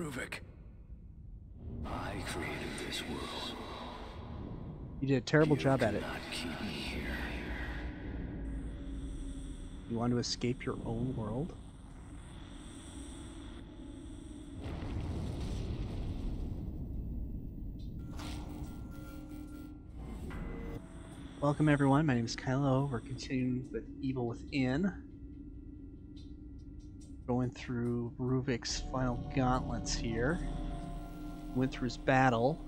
Ruvik. I created this world. You did a terrible job at it. You cannot keep me here. You want to escape your own world? Welcome everyone, my name is Kylo. We're continuing with Evil Within. Going through Ruvik's final gauntlets here. Went through his battle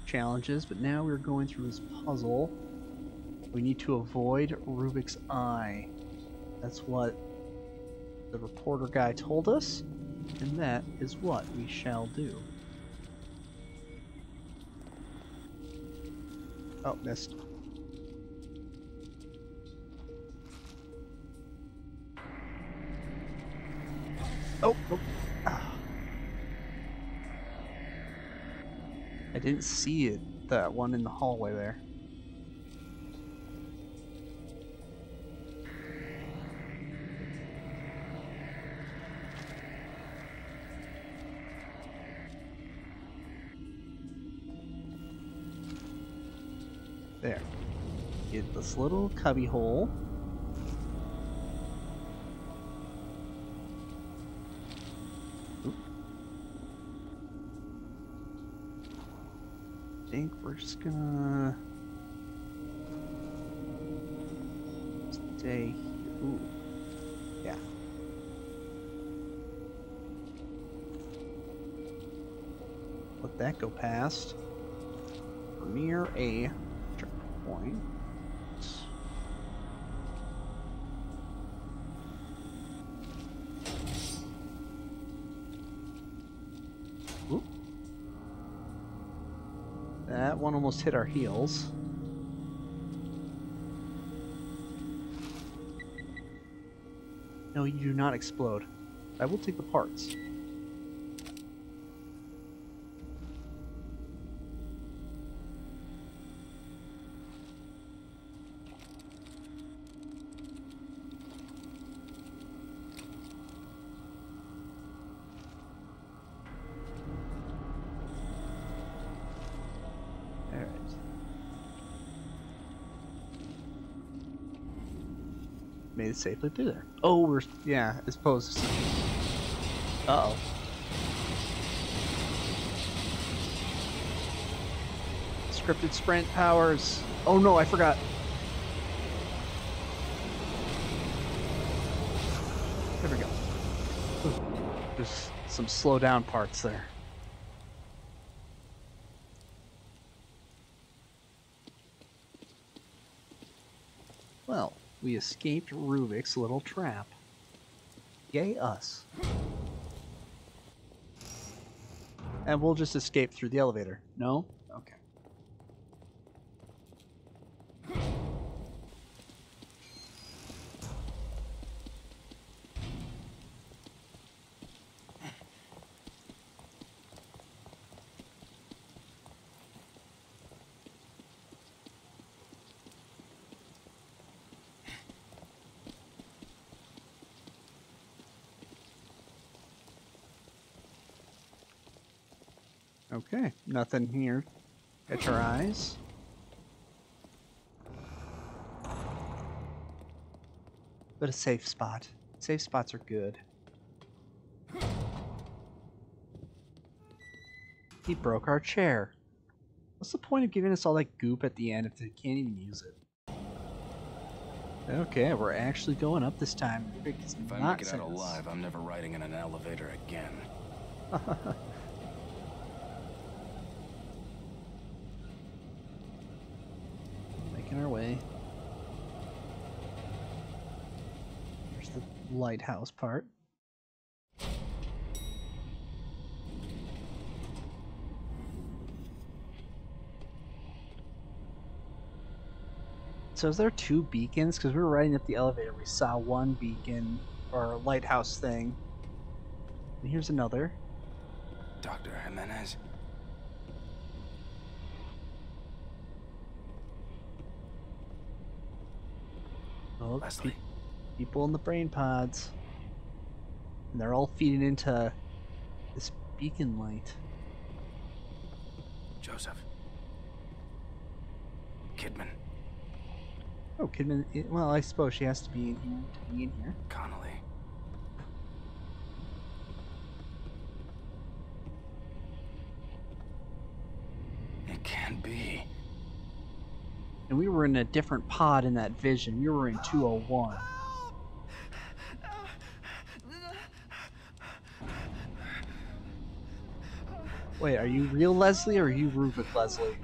challenges, but now we're going through his puzzle. We need to avoid Ruvik's eye. That's what the reporter guy told us, and that is what we shall do. Oh, missed. Oh, oh. Ah. I didn't see it, that one in the hallway there. There. Get this little cubby hole. I think we're just gonna stay here. Ooh. Yeah. Let that go past. We're near a checkpoint. Ooh. That one almost hit our heels. No, you do not explode. I will take the parts. Made it safely through there. Oh, we're, yeah, as opposed to... Uh-oh. Scripted sprint powers. Oh no, I forgot. There we go. Ooh, there's some slow down parts there. Well, we escaped Ruvik's little trap. Yay us. And we'll just escape through the elevator. No? Okay. Okay, nothing here. Catch our eyes. But a safe spot. Safe spots are good. He broke our chair. What's the point of giving us all that goop at the end if they can't even use it? Okay, we're actually going up this time. If I make it out alive, I'm never riding in an elevator again. Our way. There's the lighthouse part. So is there two beacons? Because we were riding up the elevator, we saw one beacon or lighthouse thing. And here's another. Dr. Jimenez. Oh, Leslie. People in the brain pods. And they're all feeding into this beacon light. Joseph. Kidman. Oh, Kidman. Well, I suppose she has to be in here to be in here. Connolly. It can't be. And we were in a different pod in that vision. We were in 201. Wait, are you real Leslie or are you Ruvik Leslie?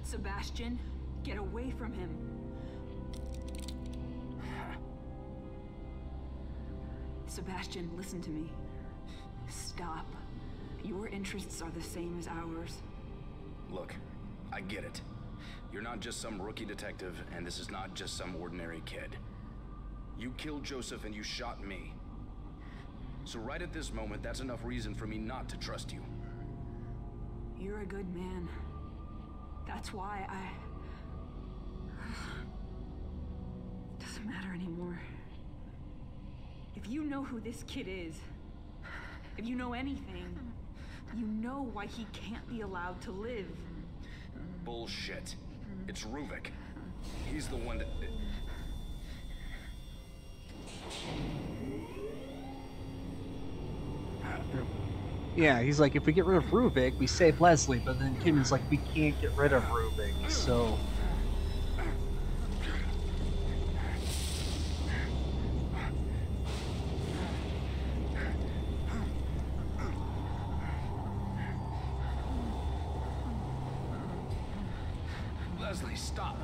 Sebastian, get away from him. Sebastian, listen to me. Stop. Your interests are the same as ours. Look, I get it. You're not just some rookie detective, and this is not just some ordinary kid. You killed Joseph and you shot me. So right at this moment, that's enough reason for me not to trust you. You're a good man. That's why Doesn't matter anymore. If you know who this kid is, if you know anything, you know why he can't be allowed to live. Bullshit. It's Ruvik. He's the one that... Yeah, he's like, if we get rid of Ruvik, we save Leslie, but then Kidman's like, we can't get rid of Ruvik, so... Leslie, stop.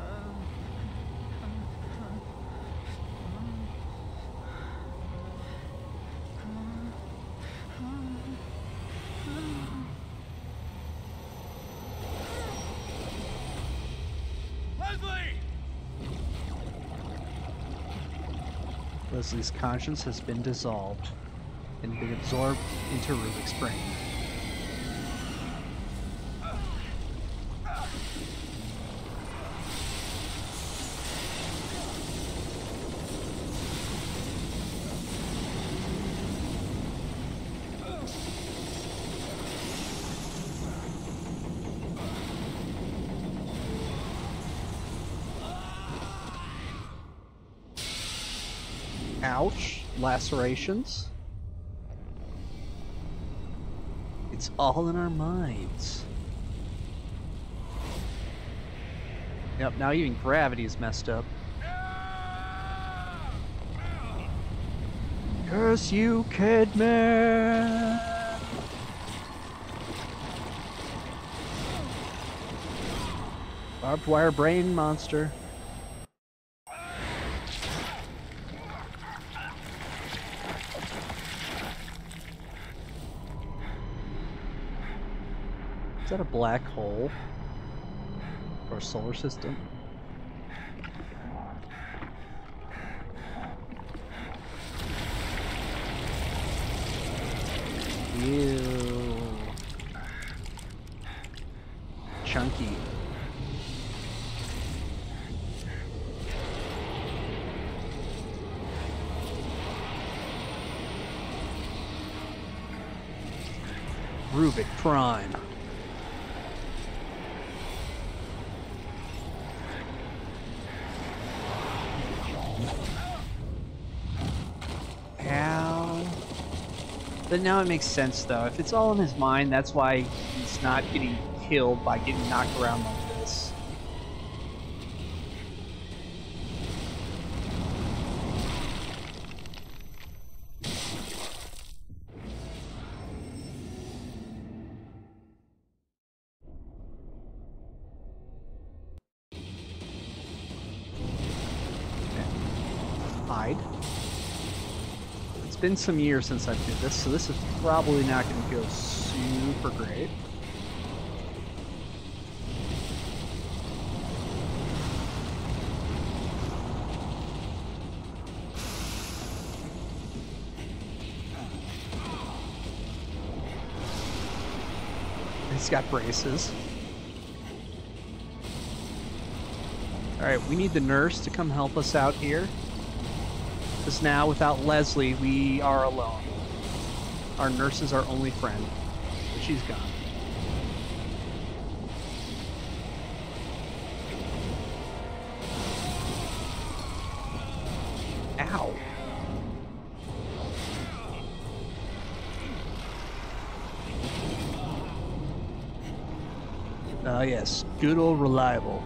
Leslie's conscience has been dissolved and been absorbed into Ruvik's brain. Ouch. Lacerations. It's all in our minds. Yep, now even gravity is messed up. Curse you, Kidman! Barbed wire brain monster. Is that a black hole? Or a solar system? Ew. Chunky. Ruvik Prime. But now it makes sense, though. If it's all in his mind, that's why he's not getting killed by getting knocked around like this. Hide. It's been some years since I did this, so this is probably not going to go super great. He's got braces. Alright, we need the nurse to come help us out here. Because now, without Leslie, we are alone. Our nurse is our only friend. But she's gone. Ow. Ah, yes. Good old reliable.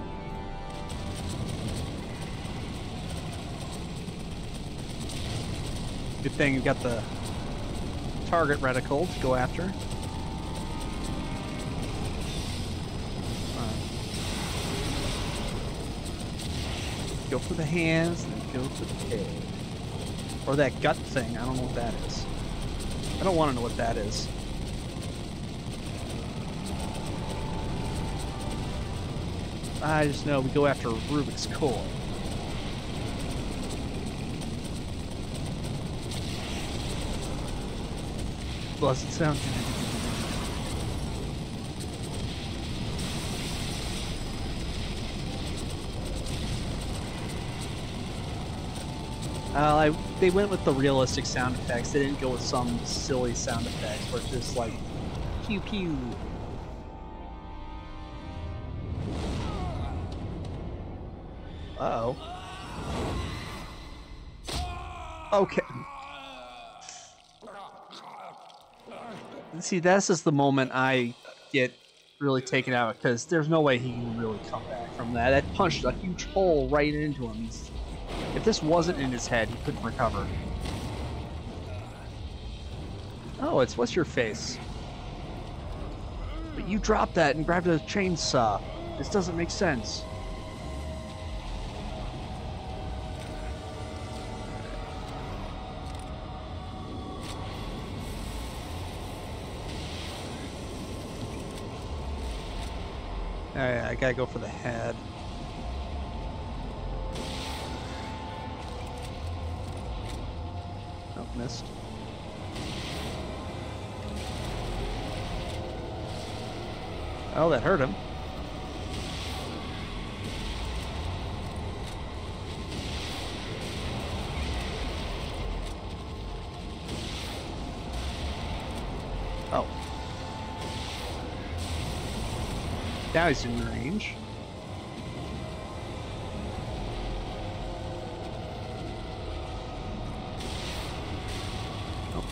Good thing you got the target reticle to go after. Go for the hands, then go for the head. Or that gut thing, I don't know what that is. I don't want to know what that is. I just know we go after Ruvik's core. Plus it sounds... they went with the realistic sound effects. They didn't go with some silly sound effects where it's just like pew pew. Uh-oh. Okay. See, this is the moment I get really taken out because there's no way he can really come back from that. That punched a huge hole right into him. If this wasn't in his head, he couldn't recover. Oh, it's what's your face? But you dropped that and grabbed a chainsaw. This doesn't make sense. Alright, I gotta go for the head. Oh, missed. Oh, that hurt him. Oh. Now he's in range. Oh.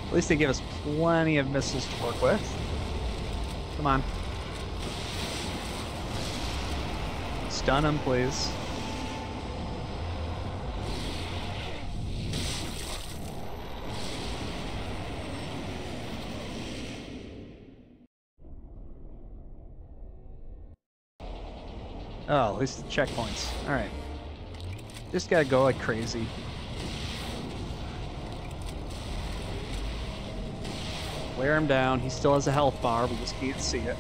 At least they give us plenty of missiles to work with. Come on. Stun him, please. Oh, at least the checkpoints. Alright. Just gotta go like crazy. Wear him down. He still has a health bar, we just can't see it.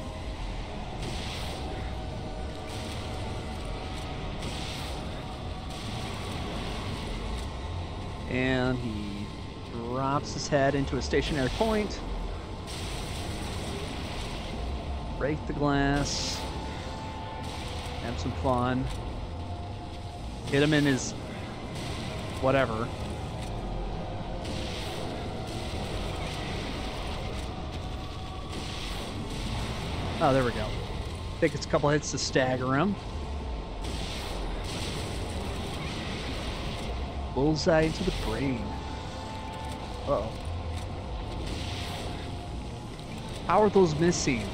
And he drops his head into a stationary point. Break the glass. Have some fun. Hit him in his... whatever. Oh, there we go. Think it's a couple hits to stagger him. Bullseye into the brain. Uh-oh. How are those missing?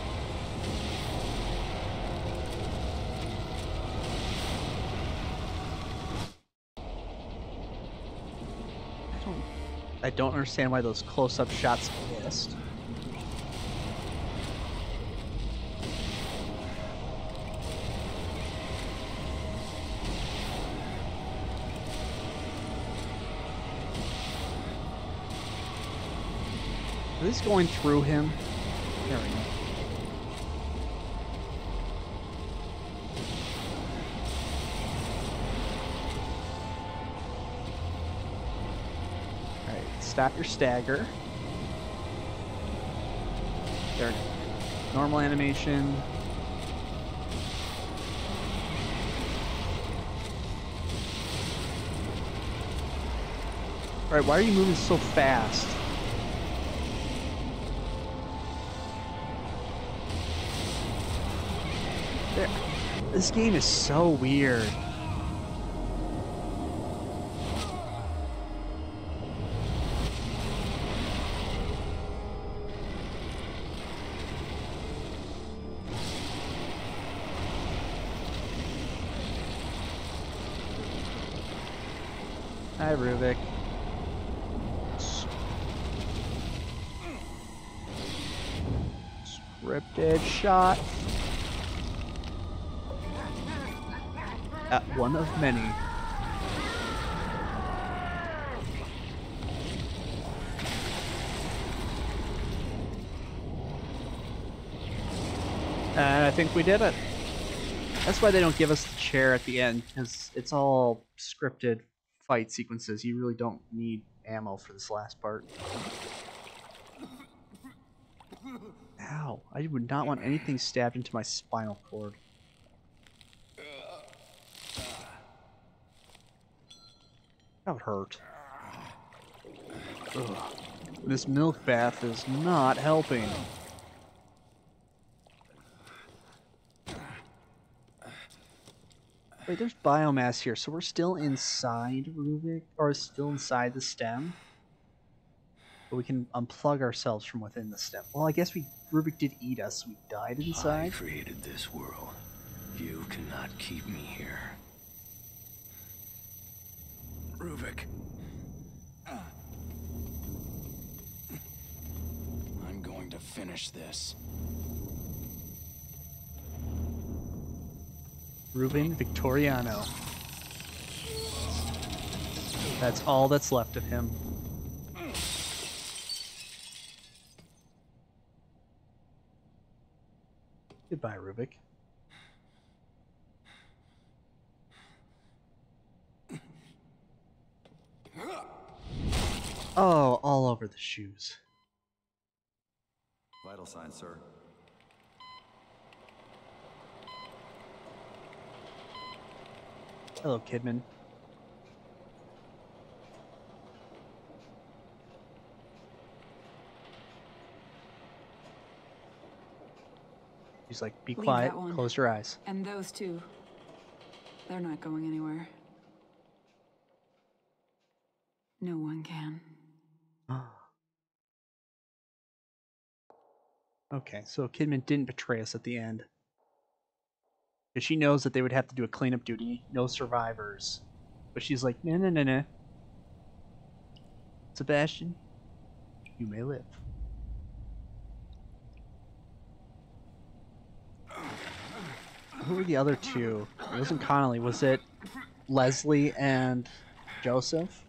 I don't understand why those close-up shots missed. Are these going through him? There we go. Alright, stop your stagger. There we go. Normal animation. Alright, why are you moving so fast? There. This game is so weird. Hi, Ruvik. Scripted shot. At one of many. And I think we did it. That's why they don't give us the chair at the end, because it's all scripted fight sequences. You really don't need ammo for this last part. Ow. I would not want anything stabbed into my spinal cord. That would hurt. Ugh. This milk bath is not helping. Wait, there's biomass here, so we're still inside Ruvik, or still inside the stem? But we can unplug ourselves from within the stem. Well, I guess Ruvik did eat us, so we died inside. I created this world. You cannot keep me here. Ruvik. I'm going to finish this. Ruben Victoriano. That's all that's left of him. Goodbye, Ruvik. Oh, all over the shoes. Vital signs, sir. Hello, Kidman. He's like, be quiet, close your eyes. And those two, they're not going anywhere. No one can. Okay, so Kidman didn't betray us at the end. Because she knows that they would have to do a cleanup duty, no survivors. But she's like, no, no, no, no. Sebastian, you may live. Who were the other two? It wasn't Connolly, was it Leslie and Joseph?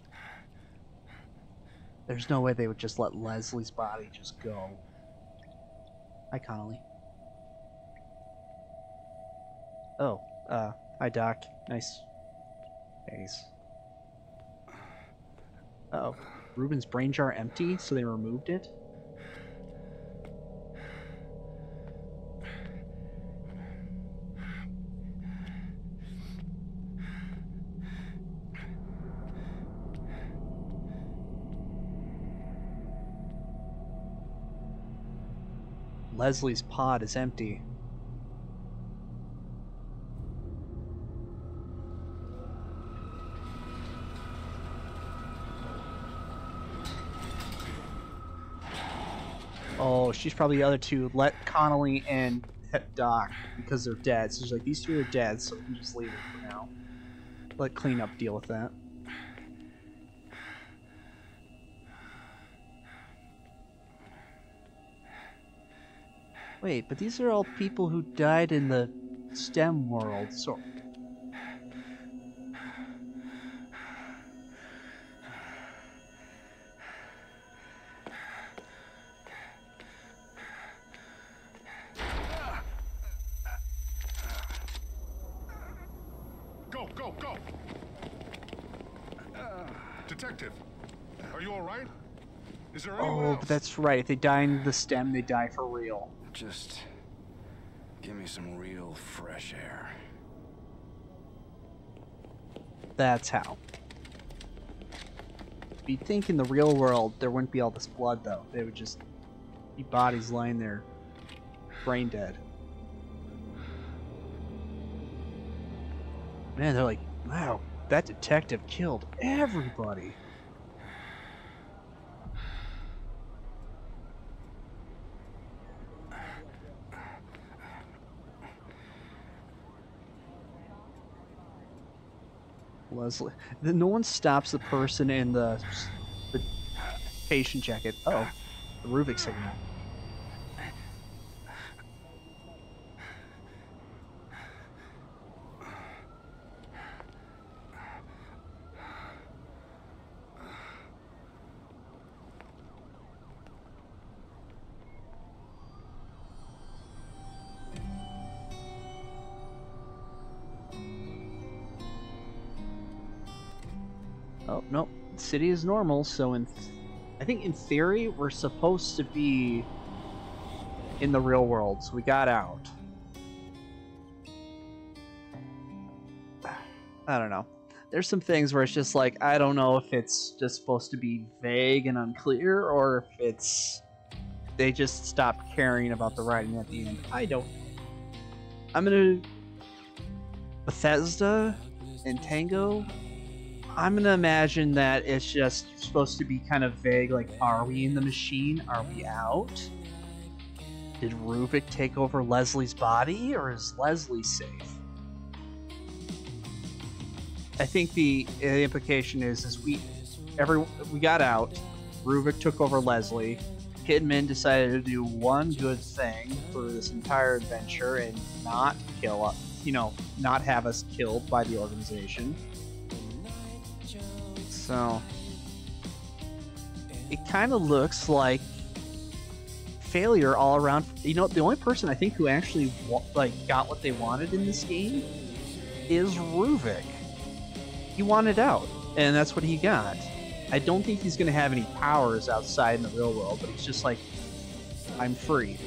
There's no way they would just let Leslie's body just go. Hi, Connolly. Oh, hi, Doc. Nice face. Uh-oh. Ruben's brain jar empty, so they removed it? Leslie's pod is empty. Oh, she's probably the other two. Let Connolly and Doc, because they're dead. So she's like, these two are dead, so we can just leave it for now. Let cleanup deal with that. Wait, but these are all people who died in the STEM world, so... Go! Detective, are you all right? Is there anyone else? But that's right. If they die in the STEM, they die for real. Just give me some real fresh air. That's how. You'd think in the real world there wouldn't be all this blood, though. They would just be bodies lying there, brain dead. Man, they're like, wow, that detective killed everybody. Leslie. No one stops the person in the patient jacket. Oh, the Ruvik signal. Oh, no. The city is normal, so I think in theory we're supposed to be in the real world, so we got out. I don't know. There's some things where it's just like, I don't know if it's just supposed to be vague and unclear, or if they just stopped caring about the writing at the end. I don't know. I'm gonna... Bethesda and Tango... I'm gonna imagine that it's just supposed to be kind of vague, like, are we in the machine? Are we out? Did Ruvik take over Leslie's body, or is Leslie safe? I think the implication is we got out, Ruvik took over Leslie, Kidman decided to do one good thing for this entire adventure and not kill us, not have us killed by the organization. So it kind of looks like failure all around. The only person I think who actually got what they wanted in this game is Ruvik. He wanted out, and that's what he got. I don't think he's going to have any powers outside in the real world, but he's just like, I'm free.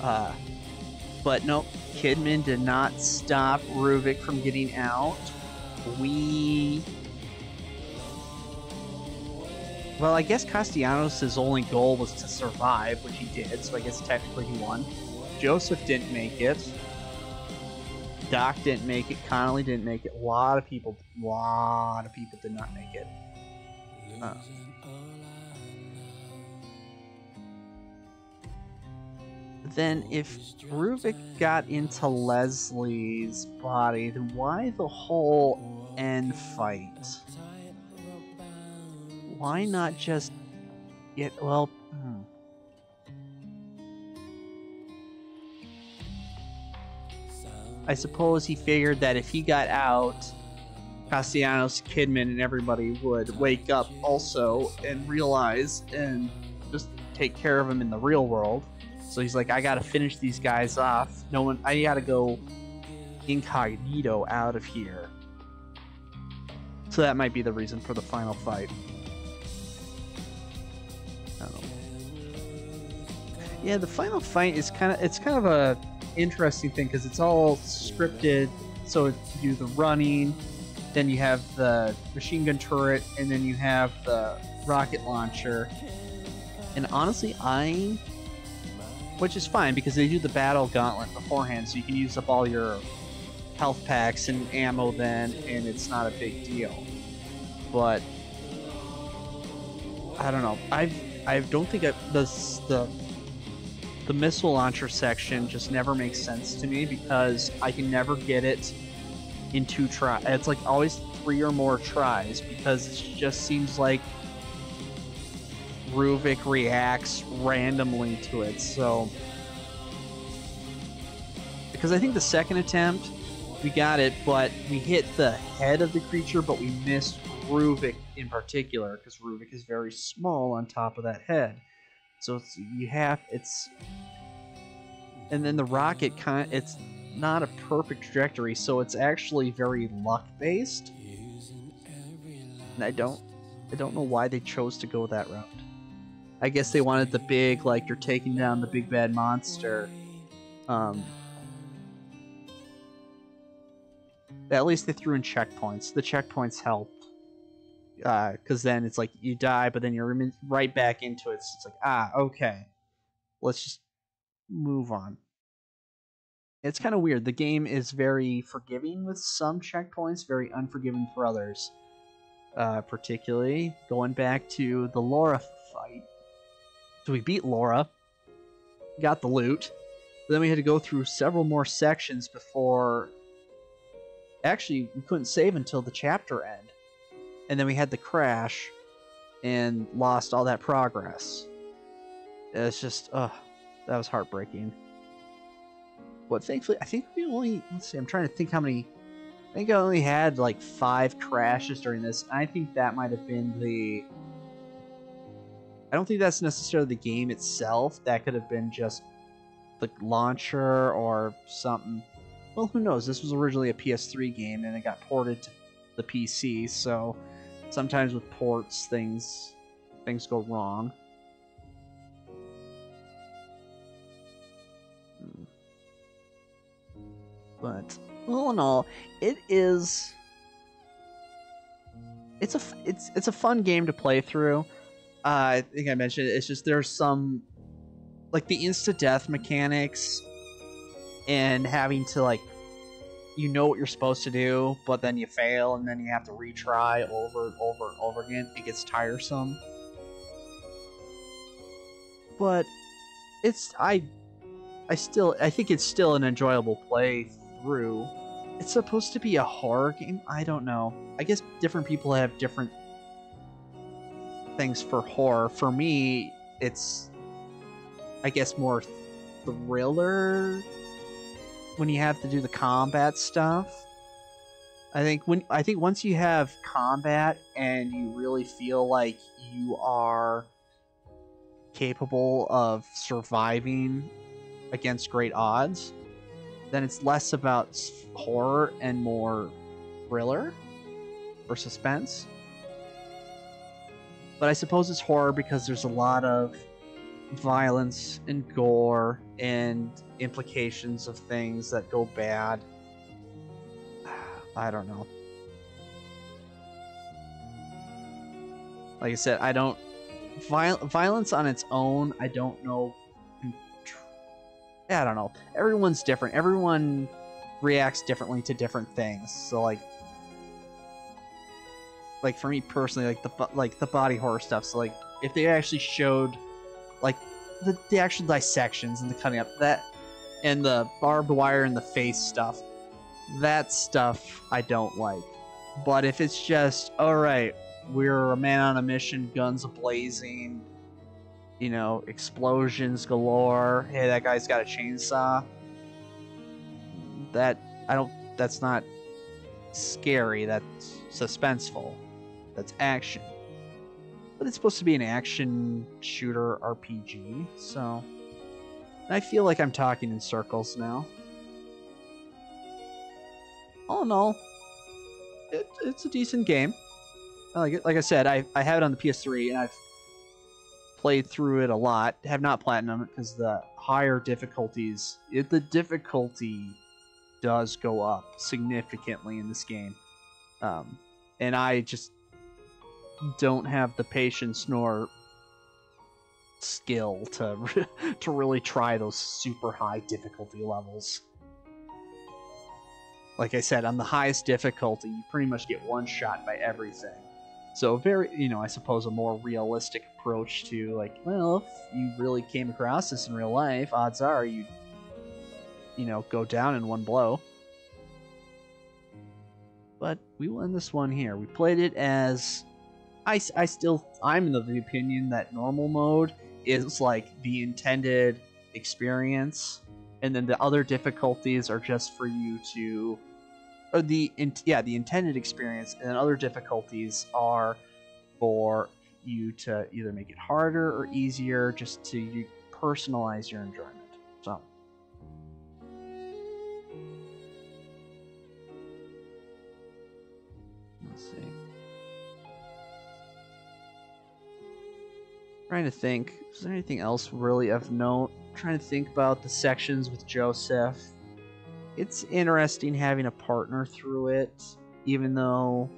But no, Kidman did not stop Ruvik from getting out. Well, I guess Castellanos' only goal was to survive, which he did, so I guess technically he won. Joseph didn't make it. Doc didn't make it. Connolly didn't make it. A lot of people did not make it. Then if Ruvik got into Leslie's body, then why the whole end fight? Why not just get, I suppose he figured that if he got out, Castellanos, Kidman, and everybody would wake up also and realize and just take care of him in the real world. So he's like, I gotta finish these guys off. I gotta go incognito out of here. So that might be the reason for the final fight. I don't know. Yeah, the final fight is kind of a interesting thing because it's all scripted. So you do the running, then you have the machine gun turret, and then you have the rocket launcher. And honestly, which is fine because they do the battle gauntlet beforehand, so you can use up all your health packs and ammo then, and it's not a big deal. But I don't know. I don't think the missile launcher section just never makes sense to me because I can never get it in 2 tries. It's like always 3 or more tries because it just seems like Ruvik reacts randomly to it. So because I think the second attempt we got it, but we hit the head of the creature, but we missed Ruvik in particular because Ruvik is very small on top of that head. So and then the rocket it's not a perfect trajectory, so it's actually very luck based. And I don't know why they chose to go that route. I guess they wanted the big, like, you're taking down the big bad monster. At least they threw in checkpoints. The checkpoints helped because then it's like you die, but then you're right back into it. So it's like, okay, let's just move on. It's kind of weird. The game is very forgiving with some checkpoints, very unforgiving for others. Particularly going back to the Laura fight. So we beat Laura, got the loot, but then we had to go through several more sections before... Actually, we couldn't save until the chapter end. And then we had the crash and lost all that progress. It's just, that was heartbreaking. But thankfully, I think we only... Let's see, I'm trying to think how many... I think I only had like 5 crashes during this. I think that might have been the... I don't think that's necessarily the game itself. That could have been just the launcher or something. Well, who knows? This was originally a PS3 game and it got ported to the PC, so sometimes with ports things go wrong. But all in all, it's a fun game to play through. I think I mentioned it. It's just there's some like the insta-death mechanics and having to like you know what you're supposed to do, but then you fail and then you have to retry over and over and over again. It gets tiresome. But I think it's still an enjoyable play through. It's supposed to be a horror game? I don't know. I guess different people have different things for horror. For me, it's I guess more thriller when you have to do the combat stuff. I think once you have combat and you really feel like you are capable of surviving against great odds, then it's less about horror and more thriller or suspense. But I suppose it's horror because there's a lot of violence and gore and implications of things that go bad. I don't know. Like I said, I don't... Violence on its own, I don't know. I don't know. Everyone's different. Everyone reacts differently to different things. So like for me personally, like the body horror stuff. So like if they actually showed like the actual dissections and the cutting up that and the barbed wire and the face stuff, that stuff I don't like. But if it's just all right, we're a man on a mission, guns a-blazing, you know, explosions galore. Hey, that guy's got a chainsaw. That's not scary. That's suspenseful. That's action. But it's supposed to be an action shooter RPG, so I feel like I'm talking in circles now. All in all, it's a decent game. I like it. Like I said, I have it on the PS3 and I've played through it a lot. Have not platinumed it because the higher difficulties, the difficulty does go up significantly in this game, and I just don't have the patience nor skill to really try those super high difficulty levels. Like I said, on the highest difficulty, you pretty much get one shot by everything. So very, I suppose a more realistic approach to like, well, if you really came across this in real life, odds are you'd, go down in one blow. But we will end this one here. We played it as, I'm of the opinion that normal mode is like the intended experience, and then the other difficulties are just for you to, or the intended experience, and then other difficulties are for you to either make it harder or easier, just to personalize your enjoyment. So, let's see. Trying to think, is there anything else really of note? Trying to think about the sections with Joseph. It's interesting having a partner through it, even though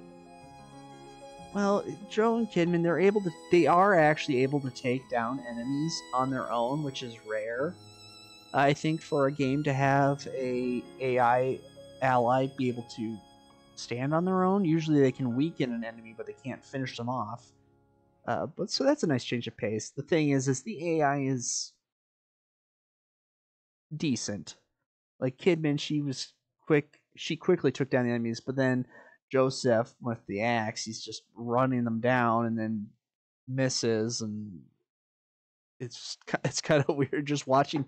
Well, Joe and Kidman, they are actually able to take down enemies on their own, which is rare. I think for a game to have a AI ally be able to stand on their own, usually they can weaken an enemy, but they can't finish them off. But so that's a nice change of pace. The thing is the AI is decent. Like Kidman, she quickly took down the enemies, but then Joseph with the axe, he's just running them down and then misses, and it's kind of weird just watching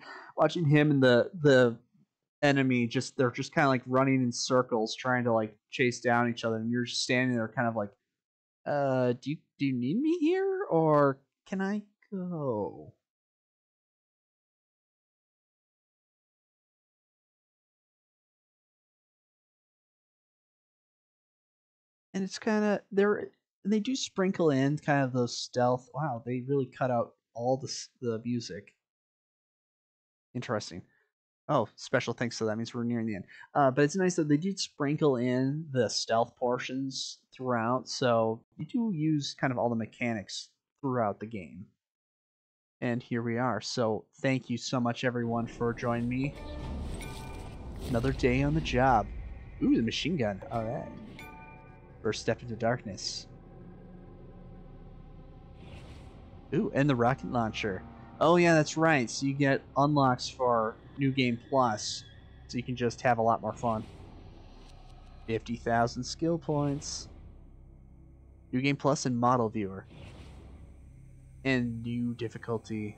him and the enemy they're just kind of like running in circles trying to like chase down each other, and you're just standing there kind of like, do you need me here or can I go? And it's kind of they do sprinkle in kind of those stealth. Wow, they really cut out all the music. Interesting. Oh, special thanks to that means we're nearing the end. But it's nice that they did sprinkle in the stealth portions throughout, so you do use kind of all the mechanics throughout the game. And here we are. So thank you so much, everyone, for joining me. Another day on the job. Ooh, the machine gun. All right. First step into darkness. Ooh, and the rocket launcher. Oh yeah, that's right. So you get unlocks for New Game Plus, so you can just have a lot more fun. 50,000 skill points. New Game Plus and Model Viewer. And new difficulty.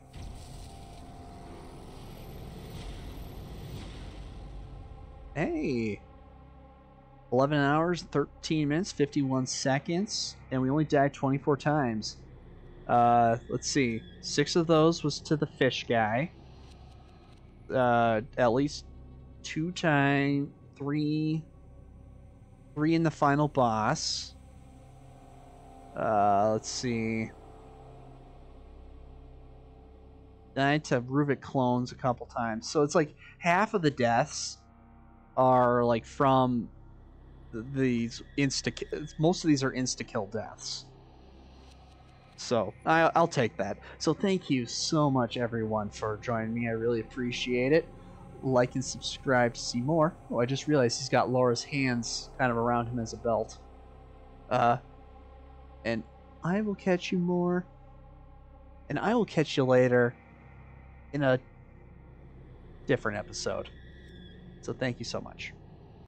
Hey! 11 hours, 13 minutes, 51 seconds, and we only died 24 times. Let's see. 6 of those was to the fish guy. At least 2 times, 3 in the final boss. Let's see. Died to Ruvik clones a couple times. So it's like half of the deaths are like from these most of these are insta-kill deaths. So I'll take that. So thank you so much, everyone, for joining me. I really appreciate it. Like and subscribe to see more. Oh, I just realized he's got Laura's hands kind of around him as a belt. And I will catch you more. And I will catch you later in a different episode. So thank you so much.